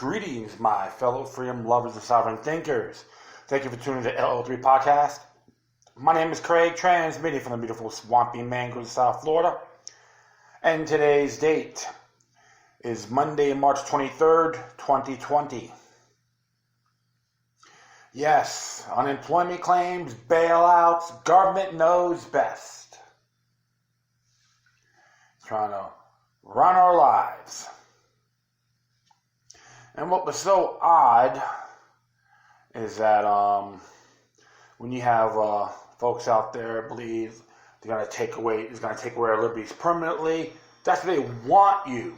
Greetings, my fellow freedom lovers and sovereign thinkers. Thank you for tuning to LL3 Podcast. My name is Craig, transmitting from the beautiful swampy mangroves of South Florida. And today's date is Monday, March 23rd, 2020. Yes, unemployment claims, bailouts, government knows best. Trying to run our lives. And what was so odd is that when you have folks out there believe they're going to take away our liberties permanently, that's what they want you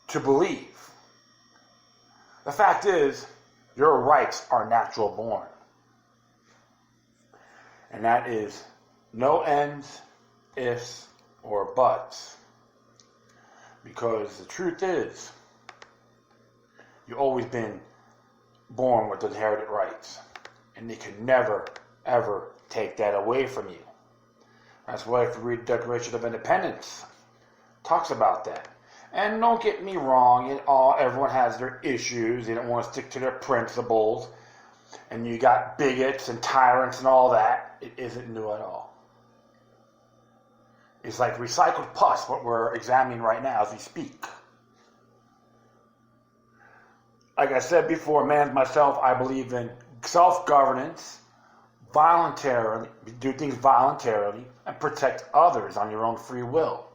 to believe. The fact is, your rights are natural born. And that is no ands, ifs, or buts. Because the truth is, you've always been born with inherited rights. And they can never, ever take that away from you. That's why if you read the Declaration of Independence, it talks about that. And don't get me wrong, everyone has their issues. They don't want to stick to their principles. And you got bigots and tyrants and all that. It isn't new at all. It's like recycled pus, what we're examining right now as we speak. Like I said before, myself, I believe in self-governance, voluntarily, do things voluntarily, and protect others on your own free will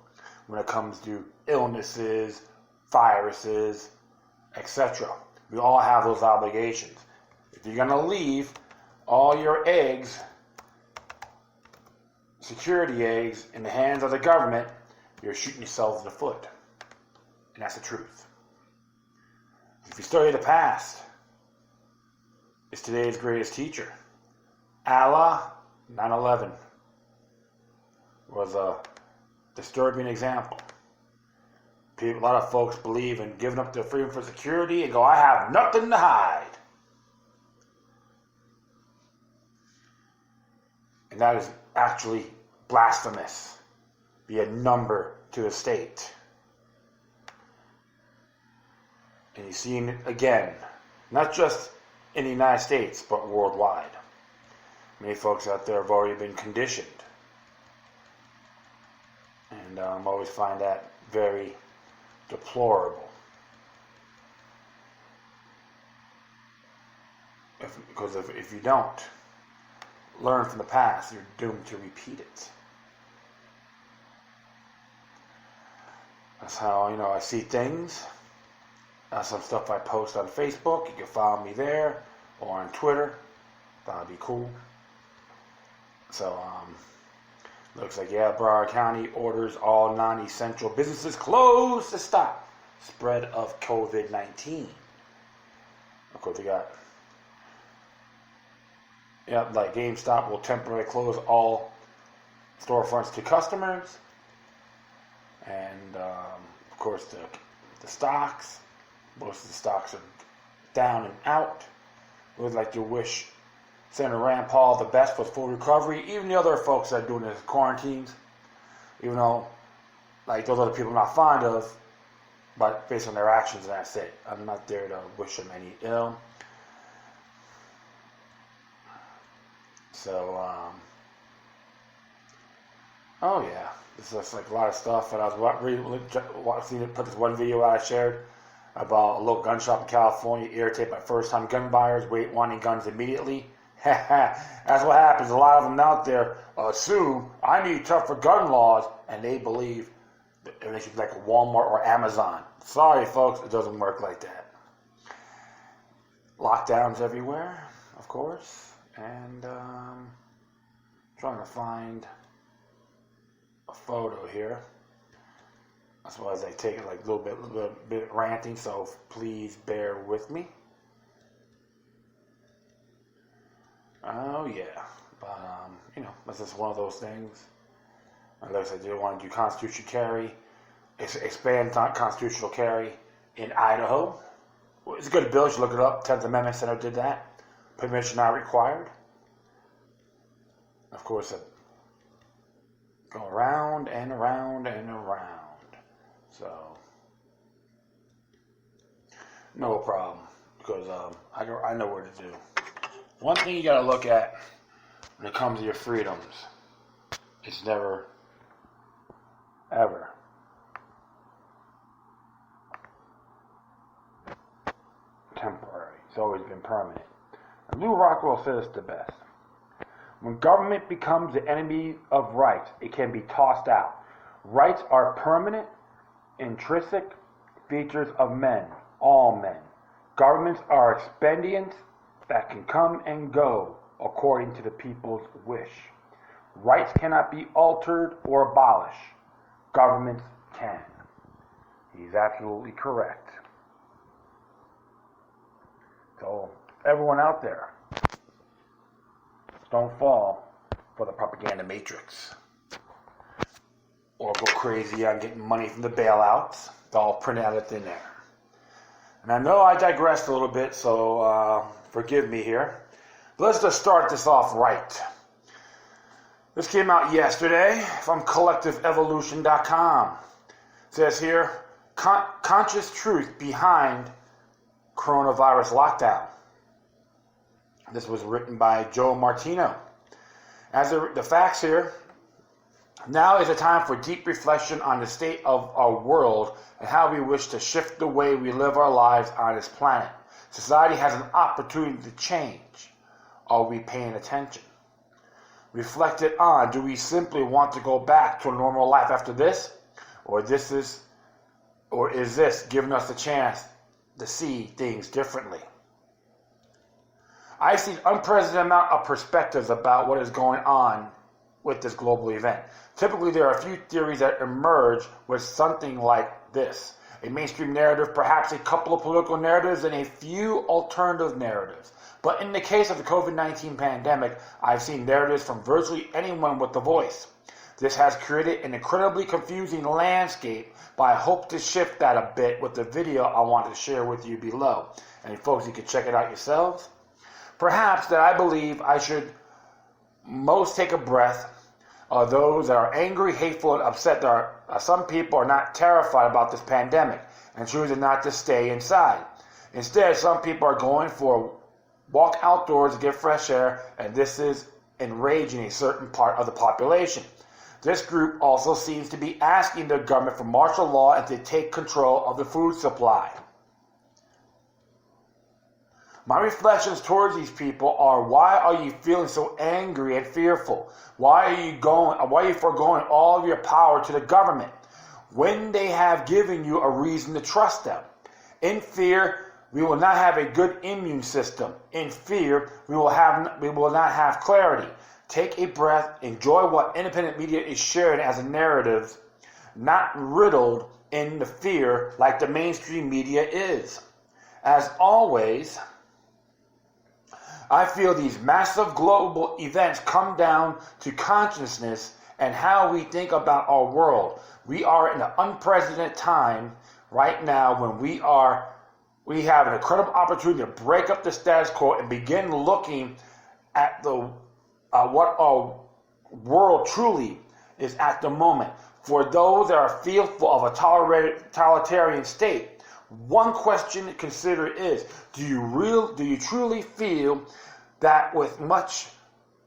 when it comes to illnesses, viruses, etc. We all have those obligations. If you're going to leave all your eggs, security eggs, in the hands of the government, you're shooting yourself in the foot. And that's the truth. If you study the past, it's today's greatest teacher. Allah, 9/11, was a disturbing example. A lot of folks believe in giving up their freedom for security and go, I have nothing to hide. And that is actually blasphemous. Be a number to the state. And you're seeing it again, not just in the United States, but worldwide. Many folks out there have already been conditioned. And I always find that very deplorable. Because if you don't learn from the past, you're doomed to repeat it. That's how, I see things. Some stuff I post on Facebook. You can follow me there or on Twitter. That would be cool. So, looks like, Broward County orders all non-essential businesses closed to stop spread of COVID-19. Of course, we got, like GameStop will temporarily close all storefronts to customers. And, of course, the stocks. Most of the stocks are down and out. We would like to wish Senator Rand Paul the best for full recovery. Even the other folks that are doing this quarantines. Even though, those other people I'm not fond of. But based on their actions, that's it. I'm not there to wish them any ill. So, this is like a lot of stuff. And I was put this one video out I shared about a local gun shop in California irritated by first-time gun buyers wanting guns immediately. That's what happens. A lot of them out there assume I need tougher gun laws, and they believe that they should be like a Walmart or Amazon. Sorry, folks, it doesn't work like that. Lockdowns everywhere, of course, and trying to find a photo here. That's why I take it a little bit ranting, so please bear with me. Oh yeah, but that's just one of those things. Unless I do want to do constitutional carry, expand constitutional carry in Idaho. It's a good bill. You should look it up. 10th Amendment Center did that. Permission not required. Of course, go around and around and around. So, No problem, because I know where to do. One thing you got to look at when it comes to your freedoms, it's never, ever temporary. It's always been permanent. And Lou Rockwell says the best. When government becomes the enemy of rights, it can be tossed out. Rights are permanent, intrinsic features of men, all men. Governments are expedients that can come and go according to the people's wish. Rights cannot be altered or abolished. Governments can. He's absolutely correct. So, everyone out there, don't fall for the propaganda matrix. Or go crazy on getting money from the bailouts. It's all printed out of thin air. And I know I digressed a little bit, so forgive me here. But let's just start this off right. This came out yesterday from CollectiveEvolution.com. It says here, conscious truth behind coronavirus lockdown. This was written by Joe Martino. As the facts here, now is a time for deep reflection on the state of our world and how we wish to shift the way we live our lives on this planet. Society has an opportunity to change. Are we paying attention? Reflected on, do we simply want to go back to a normal life after this? Or is this giving us a chance to see things differently? I see an unprecedented amount of perspectives about what is going on with this global event. Typically, there are a few theories that emerge with something like this. A mainstream narrative, perhaps a couple of political narratives, and a few alternative narratives. But in the case of the COVID-19 pandemic, I've seen narratives from virtually anyone with a voice. This has created an incredibly confusing landscape, but I hope to shift that a bit with the video I want to share with you below. And folks, you can check it out yourselves. Perhaps that I believe I should most take a breath are those that are angry, hateful, and upset that some people are not terrified about this pandemic and choosing not to stay inside. Instead, some people are going for a walk outdoors to get fresh air, and this is enraging a certain part of the population. This group also seems to be asking the government for martial law and to take control of the food supply. My reflections towards these people are, why are you feeling so angry and fearful? Why are you foregoing all of your power to the government when they have given you a reason to trust them? In fear, we will not have a good immune system. In fear, we will not have clarity. Take a breath, enjoy what independent media is sharing as a narrative, not riddled in the fear like the mainstream media is. As always, I feel these massive global events come down to consciousness and how we think about our world. We are in an unprecedented time right now when we have an incredible opportunity to break up the status quo and begin looking at what our world truly is at the moment. For those that are fearful of a totalitarian state, one question to consider is, do you truly feel that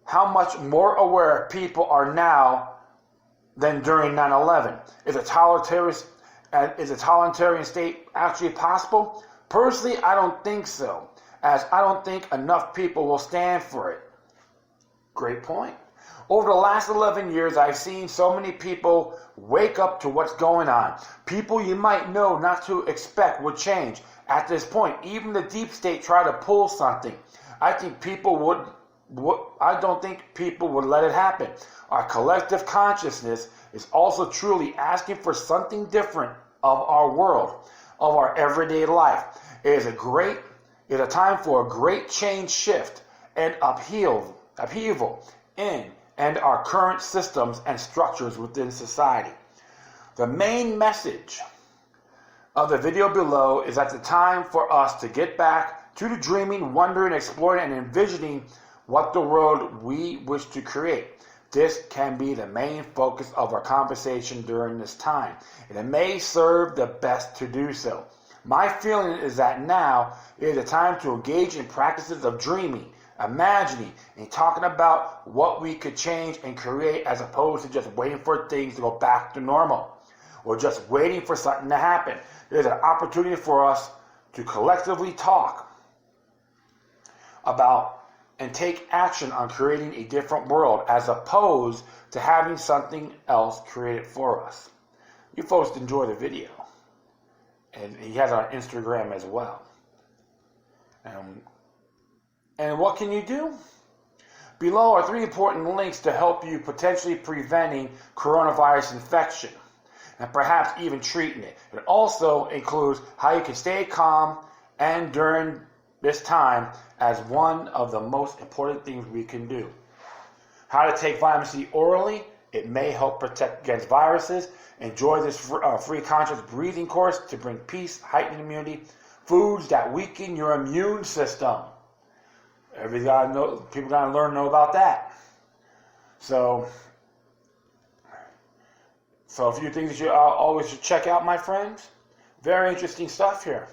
how much more aware people are now than during 9/11? Is a totalitarian state actually possible? Personally, I don't think so, as I don't think enough people will stand for it. Great point. Over the last 11 years, I've seen so many people wake up to what's going on. People you might know not to expect would change. At this point, even the deep state try to pull something. I don't think people would let it happen. Our collective consciousness is also truly asking for something different of our world, of our everyday life. It is a time for a great change, shift, and upheaval in and our current systems and structures within society. The main message of the video below is that the time for us to get back to the dreaming, wondering, exploring, and envisioning what the world we wish to create. This can be the main focus of our conversation during this time, and it may serve the best to do so. My feeling is that now is a time to engage in practices of dreaming, imagining, and talking about what we could change and create, as opposed to just waiting for things to go back to normal or just waiting for something to happen. There's an opportunity for us to collectively talk about and take action on creating a different world, as opposed to having something else created for us. You folks enjoy the video. And he has it on Instagram as well. And what can you do? Below are 3 important links to help you potentially preventing coronavirus infection and perhaps even treating it. It also includes how you can stay calm and during this time as one of the most important things we can do. How to take vitamin C orally. It may help protect against viruses. Enjoy this free conscious breathing course to bring peace, heightened immunity. Foods that weaken your immune system. People gotta learn to know about that. So a few things that you always should check out, my friends. Very interesting stuff here.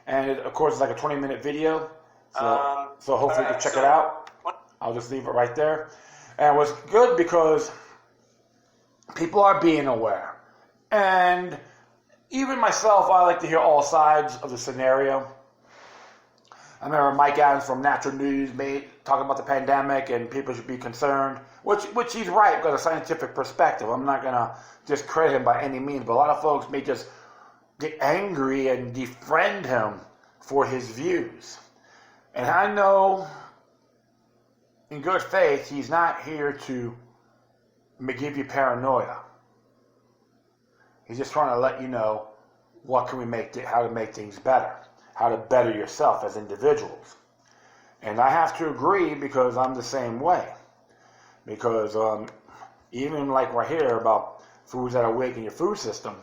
And of course, it's like a 20-minute video. So hopefully you can check it out. I'll just leave it right there. And it was good because people are being aware. And even myself, I like to hear all sides of the scenario. I remember Mike Adams from Natural News talking about the pandemic and people should be concerned, which he's right, because of a scientific perspective. I'm not going to discredit him by any means, but a lot of folks may just get angry and defriend him for his views. And I know in good faith, he's not here to give you paranoia. He's just trying to let you know how to make things better, how to better yourself as individuals. And I have to agree, because I'm the same way. Because even like right here about foods that awaken your food system,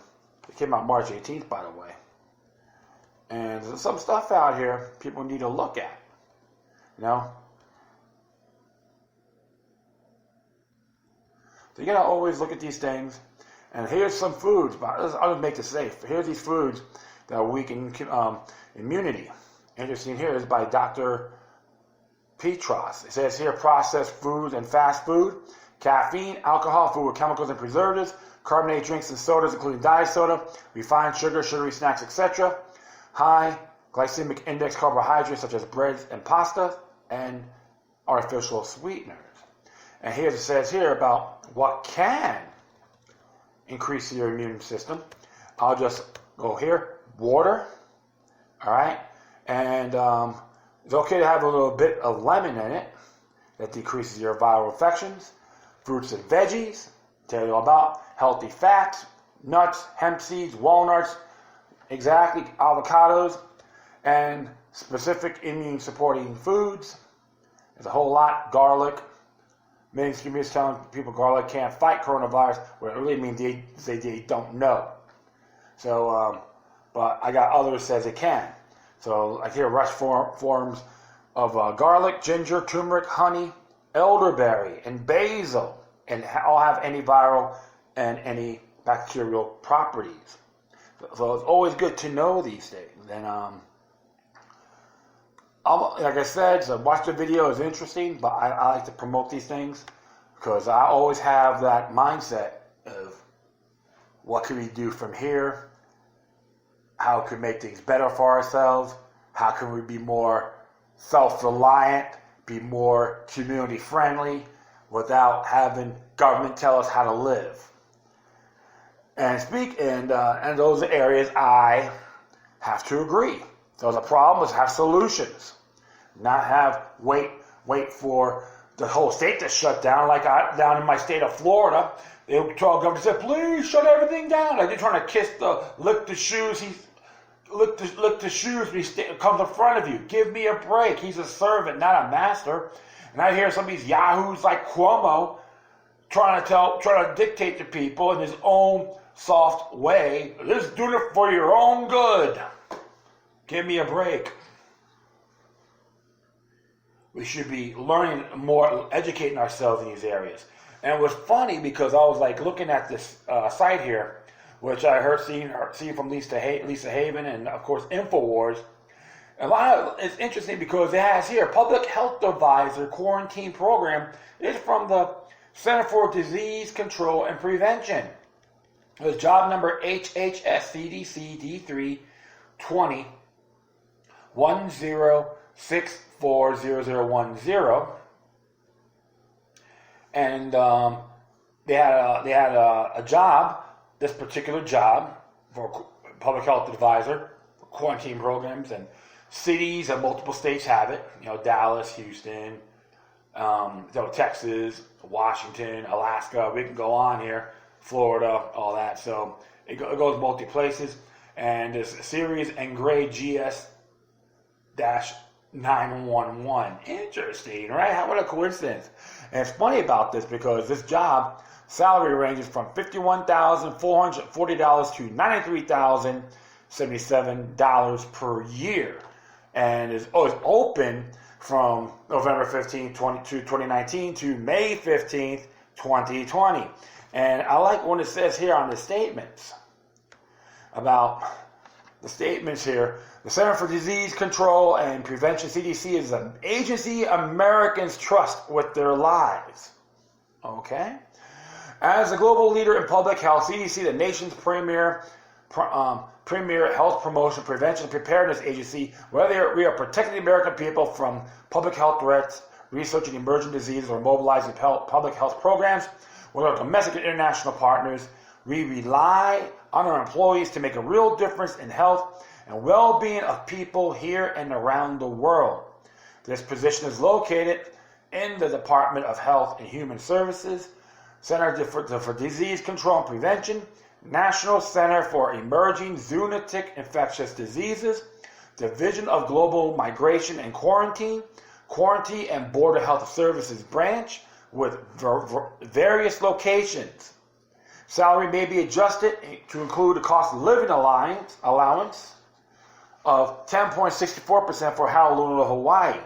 it came out March 18th, by the way. And there's some stuff out here people need to look at. You know? So you gotta always look at these things. And here's some foods, but I'll make this safe. Here's these foods that weaken immunity. Interesting here is by Dr. Petros. It says here, processed foods and fast food, caffeine, alcohol, food with chemicals and preservatives, carbonated drinks and sodas, including diet soda, refined sugar, sugary snacks, etc., high glycemic index carbohydrates such as breads and pasta, and artificial sweeteners. And here it says here about what can increase your immune system. I'll just go here. Water. All right. And it's okay to have a little bit of lemon in it. That decreases your viral infections. Fruits and veggies. Tell you all about healthy fats, nuts, hemp seeds, walnuts, exactly, avocados, and specific immune supporting foods. There's a whole lot. Garlic. Many communities telling people garlic can't fight coronavirus, what it really means they don't know. So, but I got others says it can. So I hear rush forms of garlic, ginger, turmeric, honey, elderberry, and basil, and all have antiviral and antibacterial properties. So it's always good to know these things. And like I said, so watch the video is interesting, but I like to promote these things because I always have that mindset of what can we do from here, how can we make things better for ourselves, how can we be more self-reliant, be more community-friendly without having government tell us how to live. And and those areas I have to agree. So the problem is have solutions, not have wait for the whole state to shut down. Like down in my state of Florida, the government said, "Please shut everything down." Like they're trying to lick the shoes. Lick the shoes when he comes in front of you. Give me a break. He's a servant, not a master. And I hear some of these yahoos like Cuomo trying to dictate to people in his own soft way. Just do it for your own good. Give me a break. We should be learning more, educating ourselves in these areas. And it was funny because I was like looking at this site here which I seen from Lisa Haven and, of course, InfoWars. It's interesting because it has here, Public Health Advisor Quarantine Program is from the Center for Disease Control and Prevention. It was job number HHS CDC D3 20 10640010, and they had a job, this particular job for public health advisor for quarantine programs, and cities and multiple states have it. Dallas, Houston, Texas, Washington, Alaska. We can go on here, Florida, all that. So it goes multi places, and there's a series and grade GS-911. Interesting, right? What a coincidence. And it's funny about this because this job salary ranges from $51,440 to $93,077 per year, and is open from November 15th, 2019 to May 15th, 2020. And I like what it says here on the statements about the statements here. The Center for Disease Control and Prevention, CDC, is an agency Americans trust with their lives. Okay? As a global leader in public health, CDC, the nation's premier health promotion, prevention, and preparedness agency, whether we are protecting the American people from public health threats, researching emerging diseases, or mobilizing public health programs, with our domestic and international partners, we rely on our employees to make a real difference in health and well-being of people here and around the world. This position is located in the Department of Health and Human Services, Center for Disease Control and Prevention, National Center for Emerging Zoonotic Infectious Diseases, Division of Global Migration and Quarantine and Border Health Services branch, with various locations. Salary may be adjusted to include a cost of living allowance of 10.64% for Honolulu, Hawaii.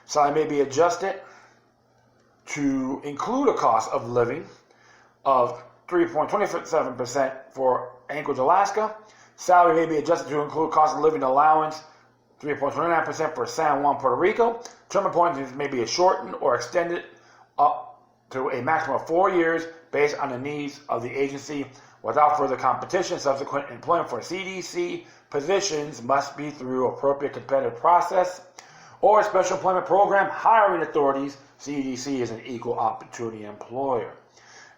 Salary may be adjusted to include a cost of living of 3.27% for Anchorage, Alaska. Salary may be adjusted to include cost of living allowance 3.29% for San Juan, Puerto Rico. Term appointments may be shortened or extended up to a maximum of 4 years based on the needs of the agency. Without further competition, subsequent employment for CDC positions must be through appropriate competitive process or special employment program hiring authorities. CDC is an equal opportunity employer.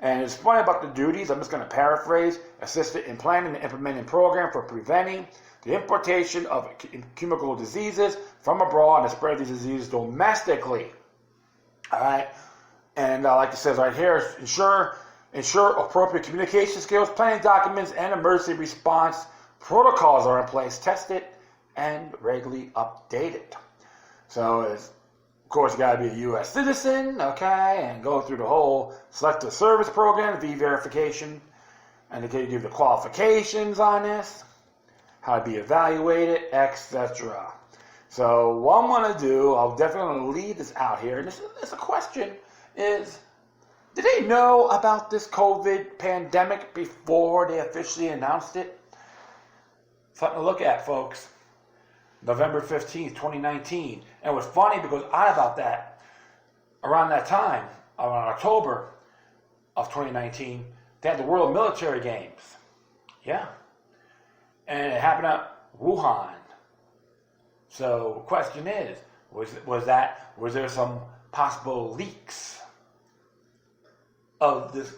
And it's funny about the duties. I'm just going to paraphrase. Assisted in planning and implementing program for preventing the importation of communicable diseases from abroad and the spread of these diseases domestically. All right. And like it says right here, ensure appropriate communication skills, planning documents, and emergency response protocols are in place, tested, and regularly updated. So, of course, you got to be a U.S. citizen, okay, and go through the whole selective service program, verification, and they give you the qualifications on this, how to be evaluated, etc. So, what I'm going to do, I'm definitely going to leave this out here, and this is a question. Did they know about this COVID pandemic before they officially announced it? Something to look at, folks. November 15th, 2019. And it was funny because around that time, around October of 2019, they had the World Military Games. Yeah. And it happened at Wuhan. So the question is, was there some possible leaks of this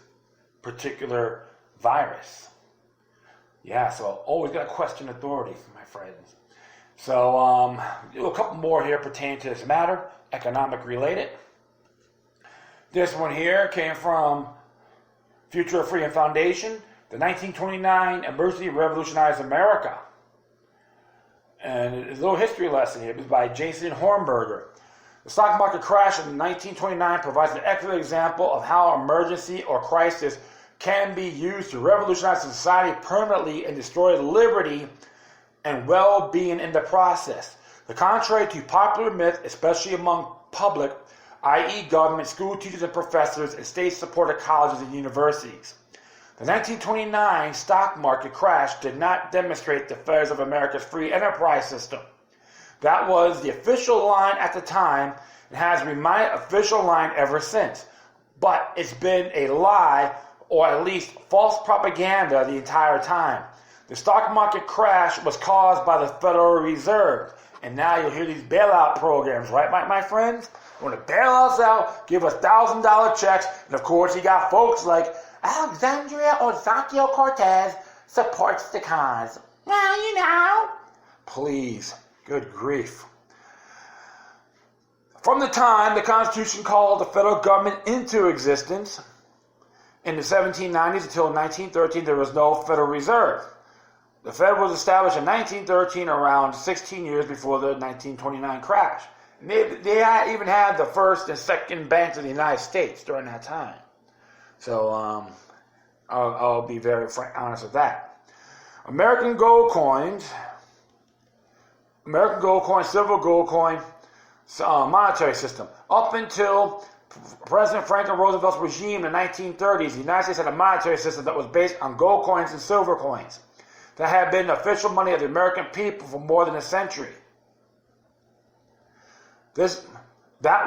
particular virus? Yeah, so always got to question authorities, my friends. So do a couple more here pertaining to this matter, economic related. This one here came from Future of Freedom Foundation, the 1929 Emergency Revolutionized America. And a little history lesson here. It was by Jason Hornberger. The stock market crash in 1929 provides an excellent example of how emergency or crisis can be used to revolutionize society permanently and destroy liberty and well-being in the process. The contrary to popular myth, especially among public, i.e. government, school teachers and professors, and state-supported colleges and universities. The 1929 stock market crash did not demonstrate the failures of America's free enterprise system. That was the official line at the time and has remained official line ever since. But it's been a lie, or at least false propaganda, the entire time. The stock market crash was caused by the Federal Reserve. And now you'll hear these bailout programs, right, my friends? You want to bail us out, give us $1,000 checks, and of course you got folks like Alexandria Ocasio-Cortez supports the cause. Well, you know. Please, good grief. From the time the Constitution called the federal government into existence, in the 1790s until 1913, there was no Federal Reserve. The Fed was established in 1913, around 16 years before the 1929 crash. And they even had the first and second banks of the United States during that time. So I'll be very honest with that. American gold coins, silver gold coin, monetary system. Up until President Franklin Roosevelt's regime in the 1930s, the United States had a monetary system that was based on gold coins and silver coins. That had been the official money of the American people for more than a century. That's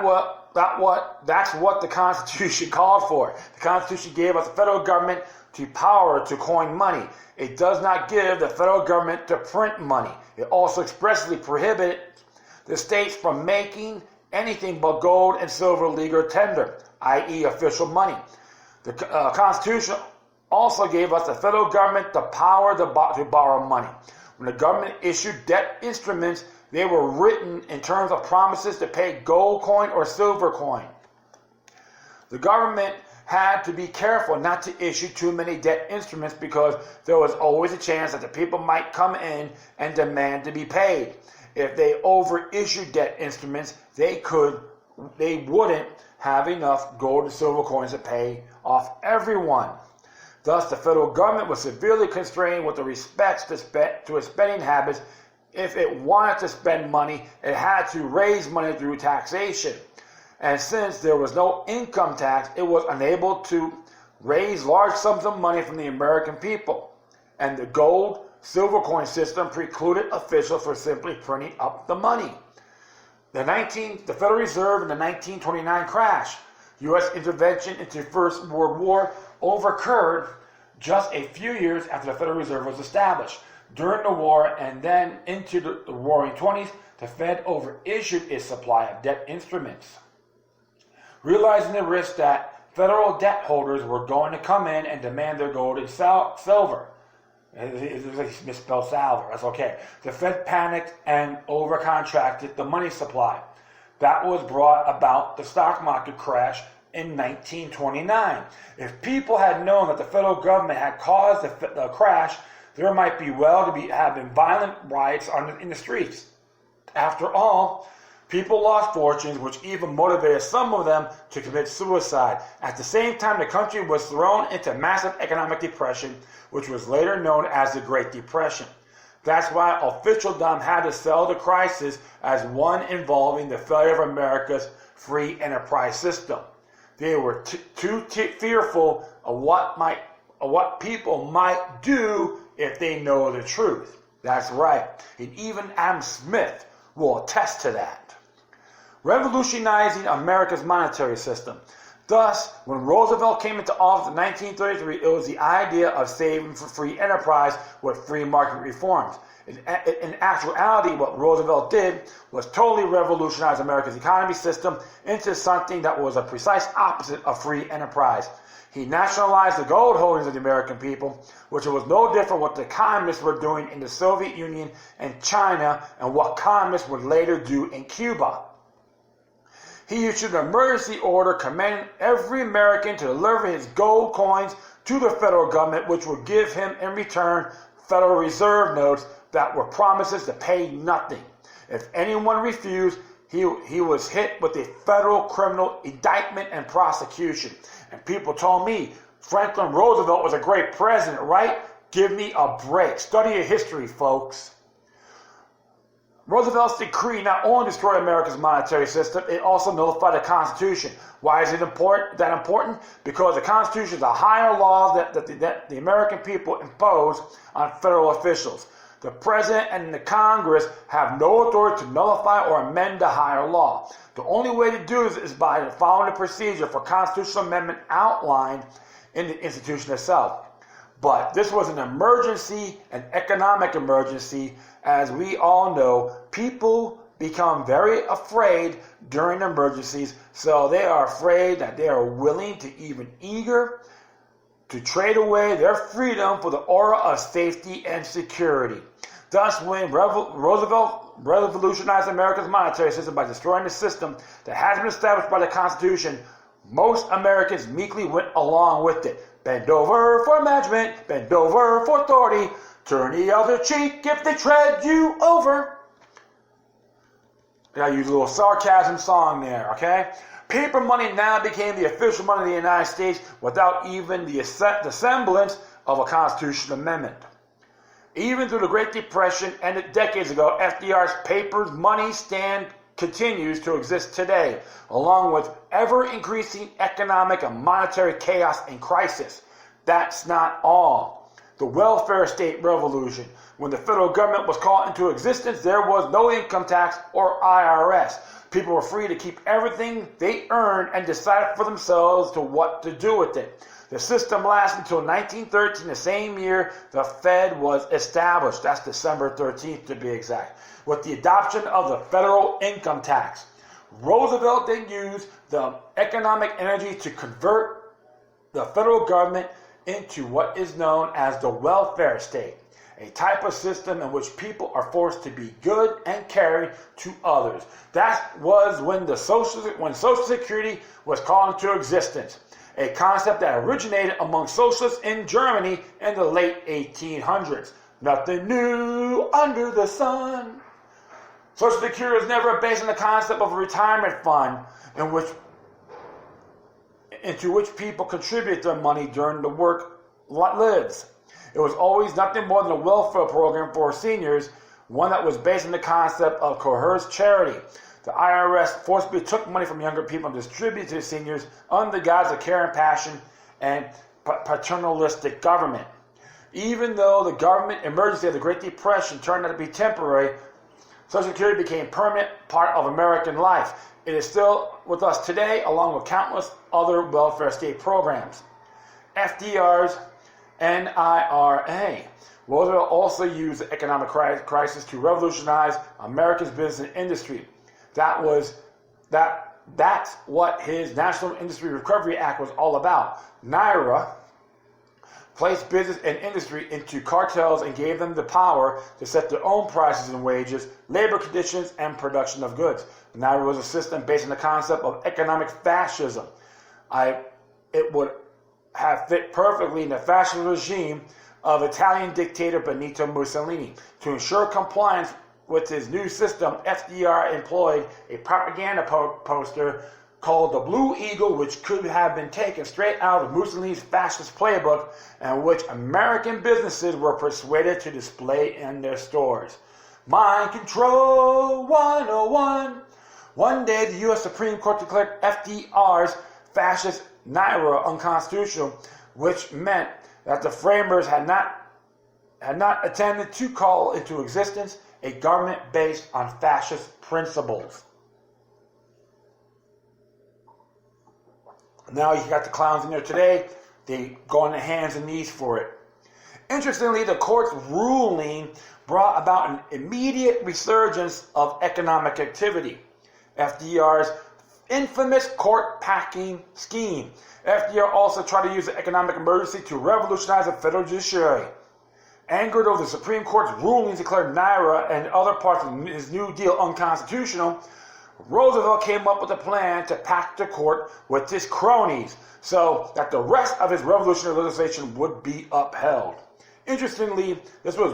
what the Constitution called for. The Constitution gave us the federal government the power to coin money. It does not give the federal government to print money. It also expressly prohibited the states from making anything but gold and silver legal tender, i.e. official money. The Constitution also gave us the federal government the power to borrow money. When the government issued debt instruments, they were written in terms of promises to pay gold coin or silver coin. The government had to be careful not to issue too many debt instruments because there was always a chance that the people might come in and demand to be paid. If they over-issued debt instruments, they wouldn't have enough gold and silver coins to pay off everyone. Thus, the federal government was severely constrained with respect to its spending habits. If it wanted to spend money, it had to raise money through taxation. And since there was no income tax, it was unable to raise large sums of money from the American people. And the gold, silver coin system precluded officials from simply printing up the money. The Federal Reserve in the 1929 crash, U.S. intervention into the First World War occurred just a few years after the Federal Reserve was established. During the war and then into the Roaring '20s, the Fed overissued its supply of debt instruments. Realizing the risk that federal debt holders were going to come in and demand their gold and silver. It's misspelled salver, that's okay. The Fed panicked and overcontracted the money supply. That was brought about the stock market crash in 1929. If people had known that the federal government had caused the crash, there might be having violent riots in the streets. After all, people lost fortunes, which even motivated some of them to commit suicide. At the same time, the country was thrown into massive economic depression, which was later known as the Great Depression. That's why officialdom had to sell the crisis as one involving the failure of America's free enterprise system. They were too fearful of what people might do if they know the truth. That's right. And even Adam Smith will attest to that. Revolutionizing America's monetary system. Thus, when Roosevelt came into office in 1933, it was the idea of saving for free enterprise with free market reforms. In actuality, what Roosevelt did was totally revolutionize America's economy system into something that was a precise opposite of free enterprise. He nationalized the gold holdings of the American people, which was no different what the communists were doing in the Soviet Union and China and what communists would later do in Cuba. He issued an emergency order commanding every American to deliver his gold coins to the federal government, which would give him in return Federal Reserve notes that were promises to pay nothing. If anyone refused, he was hit with a federal criminal indictment and prosecution. And people told me, Franklin Roosevelt was a great president, right? Give me a break. Study your history, folks. Roosevelt's decree not only destroyed America's monetary system, it also nullified the Constitution. Why is it that important? Because the Constitution is a higher law that the American people impose on federal officials. The President and the Congress have no authority to nullify or amend the higher law. The only way to do this is by following the procedure for constitutional amendment outlined in the institution itself. But this was an emergency, an economic emergency. As we all know, people become very afraid during emergencies, so they are afraid that they are willing to eager to trade away their freedom for the aura of safety and security. Thus, when Roosevelt revolutionized America's monetary system by destroying the system that has been established by the Constitution, most Americans meekly went along with it. Bend over for management, bend over for authority, turn the other cheek if they tread you over. I use a little sarcasm song there, okay? Paper money now became the official money of the United States without even the semblance of a constitutional amendment. Even through the Great Depression ended decades ago, FDR's paper money stand continues to exist today, along with ever-increasing economic and monetary chaos and crisis. That's not all. The welfare state revolution. When the federal government was called into existence, there was no income tax or IRS. People were free to keep everything they earned and decide for themselves what to do with it. The system lasted until 1913, the same year the Fed was established. That's December 13th to be exact. With the adoption of the federal income tax. Roosevelt then used the economic energy to convert the federal government into what is known as the welfare state, a type of system in which people are forced to be good and caring to others. That was when Social Security was called into existence, a concept that originated among socialists in Germany in the late 1800s. Nothing new under the sun. Social Security was never based on the concept of a retirement fund into which people contribute their money during the work lives. It was always nothing more than a welfare program for seniors, one that was based on the concept of coerced charity. The IRS forcibly took money from younger people and distributed it to seniors under the guise of care and passion and paternalistic government. Even though the government emergency of the Great Depression turned out to be temporary, Social Security became a permanent part of American life. It is still with us today, along with countless other welfare state programs. FDR's NIRA. Roosevelt also used the economic crisis to revolutionize America's business industry. That's what his National Industry Recovery Act was all about. NIRA placed business and industry into cartels and gave them the power to set their own prices and wages, labor conditions, and production of goods. NIRA was a system based on the concept of economic fascism. It would have fit perfectly in the fascist regime of Italian dictator Benito Mussolini. To ensure compliance with his new system, FDR employed a propaganda poster called the Blue Eagle, which could have been taken straight out of Mussolini's fascist playbook, and which American businesses were persuaded to display in their stores. Mind Control 101. One day, the U.S. Supreme Court declared FDR's fascist NIRA unconstitutional, which meant that the framers had not attempted to call into existence a government based on fascist principles. Now you got the clowns in there today. They go on their hands and knees for it. Interestingly, the court's ruling brought about an immediate resurgence of economic activity. FDR's infamous court packing scheme. FDR also tried to use the economic emergency to revolutionize the federal judiciary. Angered over the Supreme Court's rulings declared NIRA and other parts of his New Deal unconstitutional, Roosevelt came up with a plan to pack the court with his cronies so that the rest of his revolutionary legislation would be upheld. Interestingly, this was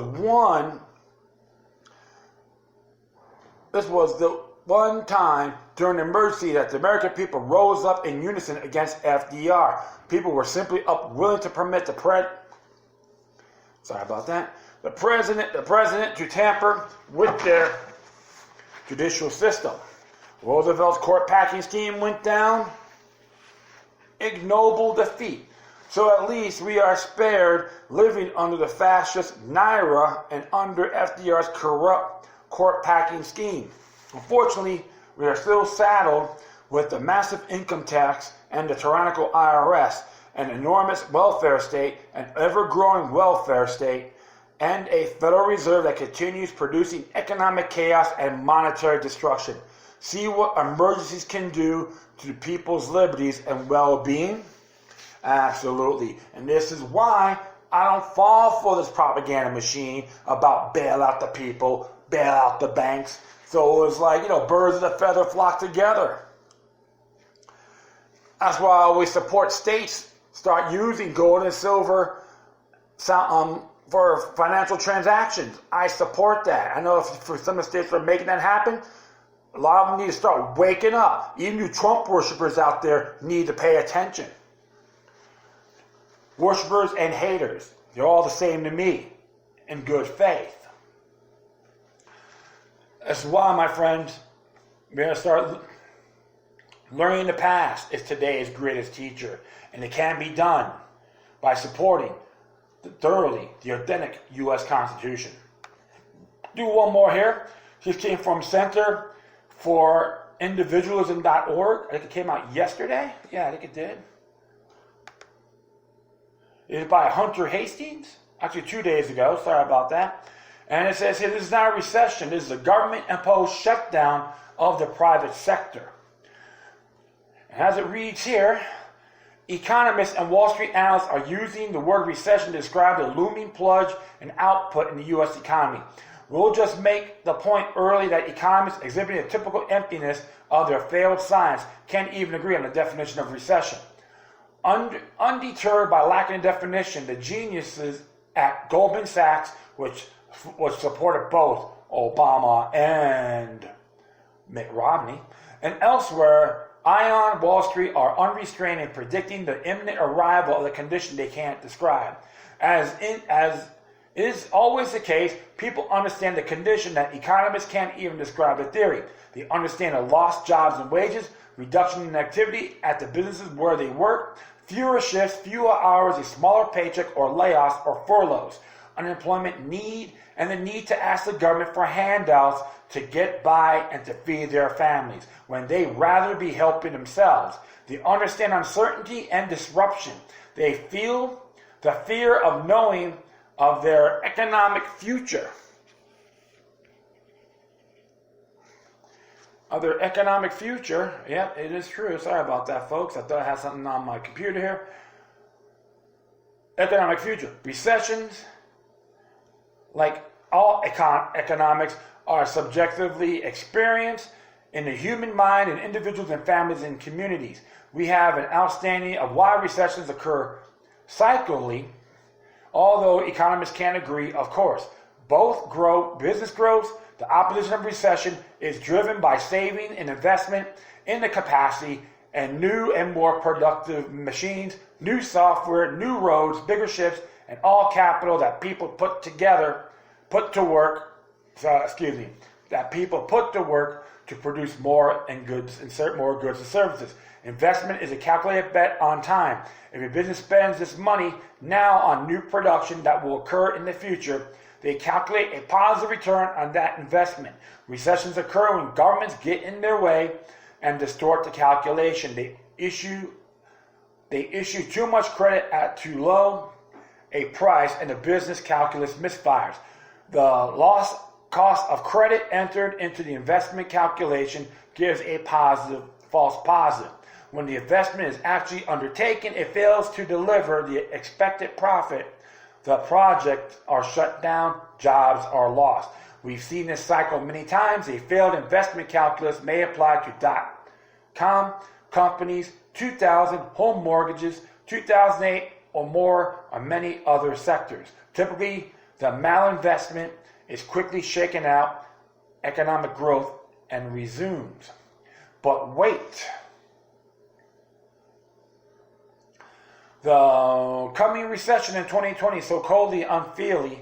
the one time during the emergency that the American people rose up in unison against FDR. People were simply willing to permit the president to tamper with their judicial system. Roosevelt's court packing scheme went down. Ignoble defeat. So at least we are spared living under the fascist Naira and under FDR's corrupt court packing scheme. Unfortunately, we are still saddled with the massive income tax and the tyrannical IRS, an enormous welfare state, an ever-growing welfare state, and a Federal Reserve that continues producing economic chaos and monetary destruction. See what emergencies can do to people's liberties and well-being? Absolutely. And this is why I don't fall for this propaganda machine about bail out the people, bail out the banks. So it was like, birds of a feather flock together. That's why I always support states start using gold and silver for financial transactions. I support that. I know for some of the states that are making that happen, a lot of them need to start waking up. Even you Trump worshippers out there need to pay attention. Worshippers and haters, they're all the same to me, in good faith. That's why, my friends, we're going to start learning the past is today's greatest teacher. And it can be done by supporting thoroughly the authentic U.S. Constitution. Do one more here. This came from Center for Individualism.org. I think it came out yesterday. Yeah, I think it did. It's by Hunter Hastings. Actually, 2 days ago. Sorry about that. And it says here, this is not a recession. This is a government-imposed shutdown of the private sector. And as it reads here, economists and Wall Street analysts are using the word recession to describe the looming plunge in output in the U.S. economy. We'll just make the point early that economists exhibiting a typical emptiness of their failed science can't even agree on the definition of recession. Undeterred by lacking a definition, the geniuses at Goldman Sachs, which supported both Obama and Mitt Romney, and elsewhere, Ion Wall Street are unrestrained in predicting the imminent arrival of the condition they can't describe. As is always the case, people understand the condition that economists can't even describe the theory. They understand the lost jobs and wages, reduction in activity at the businesses where they work, fewer shifts, fewer hours, a smaller paycheck, or layoffs or furloughs, unemployment need, and the need to ask the government for handouts to get by and to feed their families, when they rather be helping themselves. They understand uncertainty and disruption. They feel the fear of knowing of their economic future. Of their economic future. Yep, it is true. Sorry about that, folks. I thought I had something on my computer here. Economic future. Recessions, like all economics, are subjectively experienced in the human mind in individuals and families and communities. We have an understanding of why recessions occur cyclically, although economists can't agree, of course. Both grow, business growth, the opposition of recession is driven by saving and investment in the capacity and new and more productive machines, new software, new roads, bigger ships, and all capital that people put to work to produce more goods and services. Investment is a calculated bet on time. If a business spends this money now on new production that will occur in the future, they calculate a positive return on that investment. Recessions occur when governments get in their way and distort the calculation. They issue too much credit at too low a price, and the business calculus misfires. The lost cost of credit entered into the investment calculation gives a false positive. When the investment is actually undertaken, it fails to deliver the expected profit. The projects are shut down, jobs are lost. We've seen this cycle many times. A failed investment calculus may apply to .com companies, 2000 home mortgages, 2008 or more, or many other sectors. Typically, the malinvestment is quickly shaken out, economic growth, and resumes. But wait. The coming recession in 2020, so coldly, unfeelingly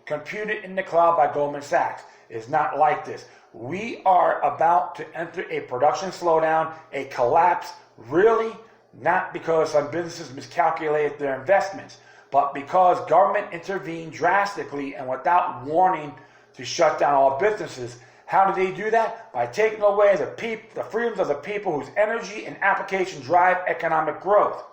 computed in the cloud by Goldman Sachs. is not like this. We are about to enter a production slowdown, a collapse, really not because some businesses miscalculated their investments, but because government intervened drastically and without warning to shut down all businesses. How did they do that? By taking away the freedoms of the people whose energy and application drive economic growth.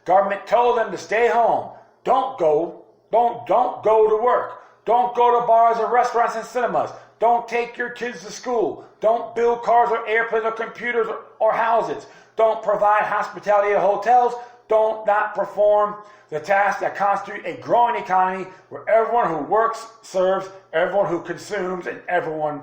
Government told them to stay home. Don't go to work. Don't go to bars or restaurants and cinemas. Don't take your kids to school. Don't build cars or airplanes or computers or houses. Don't provide hospitality at hotels. Don't not perform the tasks that constitute a growing economy where everyone who works serves, everyone who consumes, and everybody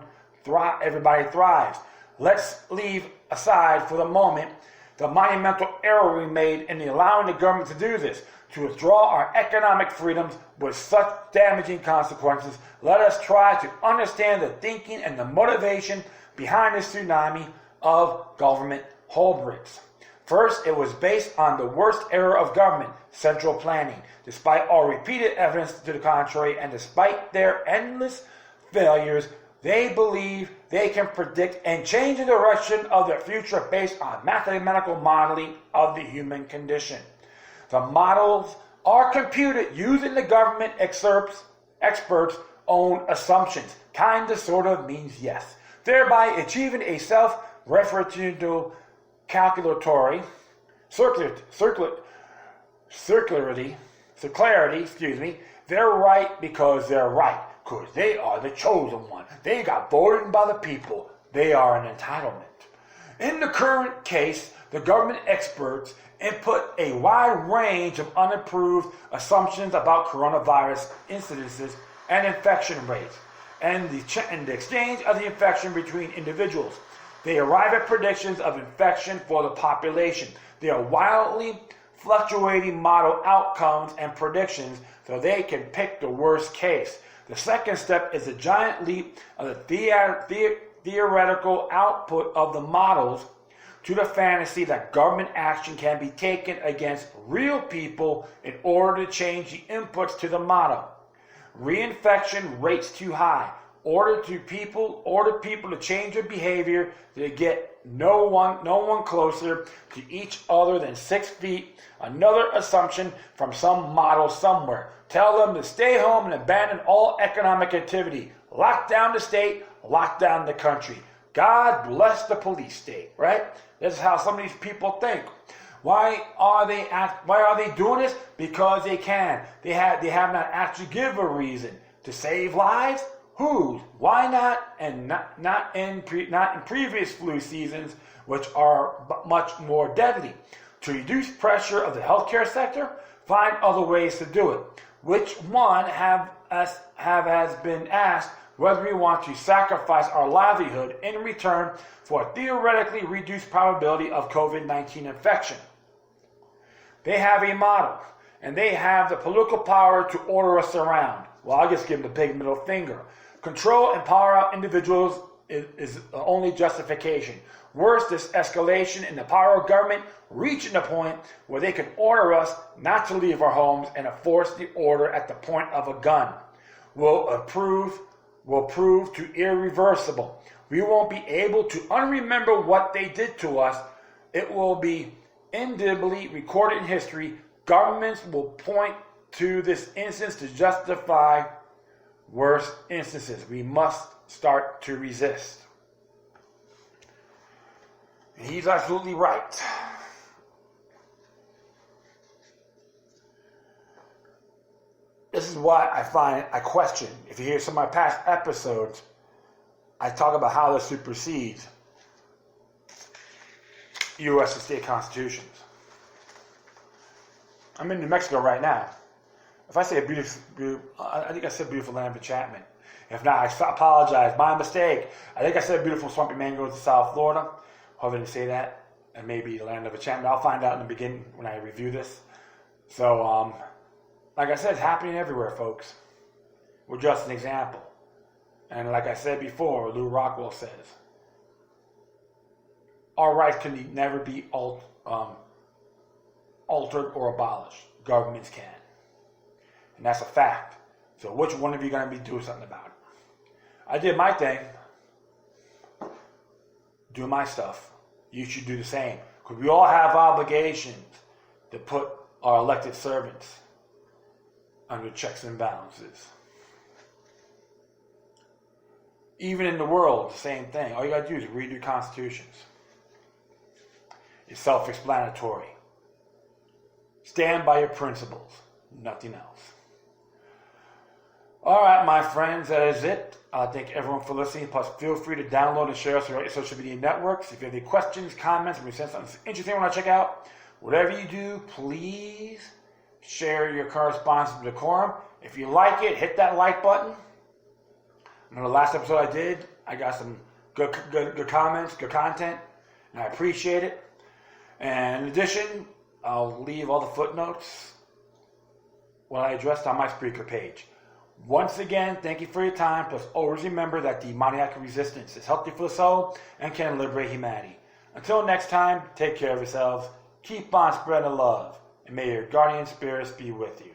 thrives. Let's leave aside for the moment the monumental error we made in allowing the government to do this, to withdraw our economic freedoms with such damaging consequences. Let us try to understand the thinking and the motivation behind this tsunami of government hubris. First, it was based on the worst error of government, central planning. Despite all repeated evidence to the contrary, and despite their endless failures, they believe they can predict and change the direction of their future based on mathematical modeling of the human condition. The models are computed using the government experts' own assumptions. Kinda, sort of means yes. Thereby achieving a self-referential circularity, they're right because they're right, because they are the chosen one. They got voted by the people. They are an entitlement. In the current case, the government experts input a wide range of unapproved assumptions about coronavirus incidences and infection rates, and the exchange of the infection between individuals. They arrive at predictions of infection for the population. They are wildly fluctuating model outcomes and predictions so they can pick the worst case. The second step is a giant leap of the theoretical output of the models to the fantasy that government action can be taken against real people in order to change the inputs to the model. Reinfection rates too high. Order people to change their behavior to get no one closer to each other than 6 feet. Another assumption from some model somewhere. Tell them to stay home and abandon all economic activity. Lock down the state, lock down the country. God bless the police state, right? This is how some of these people think. Why are they doing this? Because they can. They have not actually given a reason to save lives. Whose? Why not? And not in previous flu seasons, which are much more deadly. To reduce pressure of the healthcare sector, find other ways to do it. Which one has been asked whether we want to sacrifice our livelihood in return for a theoretically reduced probability of COVID-19 infection. They have a model, and they have the political power to order us around. Well, I'll just give them the big middle finger. Control and power out individuals is the only justification. Worse, this escalation in the power of government reaching the point where they can order us not to leave our homes and enforce the order at the point of a gun will prove to irreversible. We won't be able to unremember what they did to us. It will be indelibly recorded in history. Governments will point to this instance to justify worse instances. We must start to resist. And he's absolutely right. This is why I question. If you hear some of my past episodes, I talk about how this supersedes U.S. and state constitutions. I'm in New Mexico right now. If I say I think I said beautiful land of enchantment. If not, I apologize. My mistake. I think I said beautiful swampy mangroves in South Florida. Hope I didn't say that. And maybe the land of enchantment. I'll find out in the beginning when I review this. So, like I said, it's happening everywhere, folks. We're just an example. And like I said before, Lou Rockwell says, our rights can never be altered or abolished. Governments can. And that's a fact. So which one of you are going to be doing something about it? I did my thing. Do my stuff. You should do the same. Because we all have obligations to put our elected servants under checks and balances. Even in the world, the same thing. All you got to do is read your constitutions. It's self-explanatory. Stand by your principles. Nothing else. All right, my friends, that is it. Thank everyone for listening. Plus, feel free to download and share us on your social media networks. If you have any questions, comments, or you send something interesting you want to check out, whatever you do, please share your correspondence with decorum. If you like it, hit that like button. I know the last episode I did, I got some good comments, good content, and I appreciate it. And in addition, I'll leave all the footnotes what I addressed on my Spreaker page. Once again, thank you for your time. Plus, always remember that demoniac resistance is healthy for the soul and can liberate humanity. Until next time, take care of yourselves, keep on spreading love, and may your guardian spirits be with you.